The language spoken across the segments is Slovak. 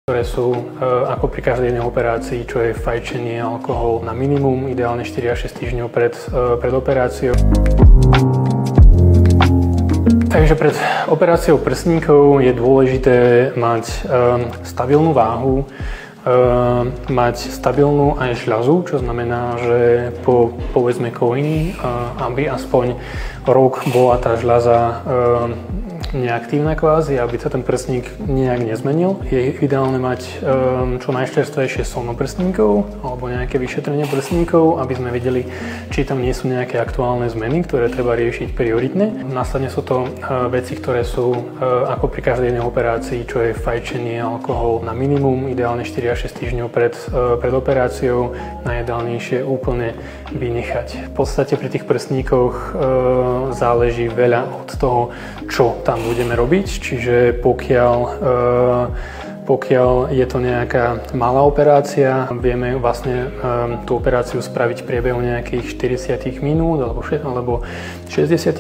Ktoré sú ako pri každej jednej operácii, čo je fajčenie, alkohol na minimum, ideálne 4 až 6 týždňov pred operáciou. Takže pred operáciou prsníkov je dôležité mať stabilnú váhu, mať stabilnú aj žľazu, čo znamená, že po povedzme kojení, aby aspoň rok bola tá žľaza neaktívna kvázi, aby sa ten prsník nejak nezmenil. Je ideálne mať čo najčerstvejšie sonoprsníkov alebo nejaké vyšetrenie prsníkov, aby sme videli, či tam nie sú nejaké aktuálne zmeny, ktoré treba riešiť prioritne. Následne sú to veci, ktoré sú ako pri každej jednej operácii, čo je fajčenie, alkohol na minimum, ideálne 4 až 6 týždňov pred operáciou, najideálnejšie úplne vynechať. V podstate pri tých prsníkoch záleží veľa od toho, čo tam budeme robiť, čiže pokiaľ je to nejaká malá operácia, vieme vlastne tú operáciu spraviť v priebehu nejakých 40 minút alebo 60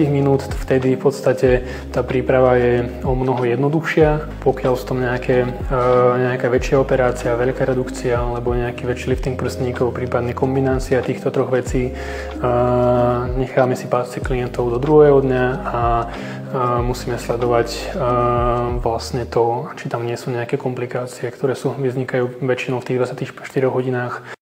minút, vtedy v podstate tá príprava je o mnoho jednoduchšia. Pokiaľ sú tam nejaká väčšia operácia, veľká redukcia alebo nejaký väčší lifting prsníkov, prípadne kombinácia týchto troch vecí, necháme si pásce klientov do druhého dňa a musíme sledovať vlastne to, či tam nie sú nejaké komplikácie, ktoré vznikajú väčšinou v tých 24 hodinách.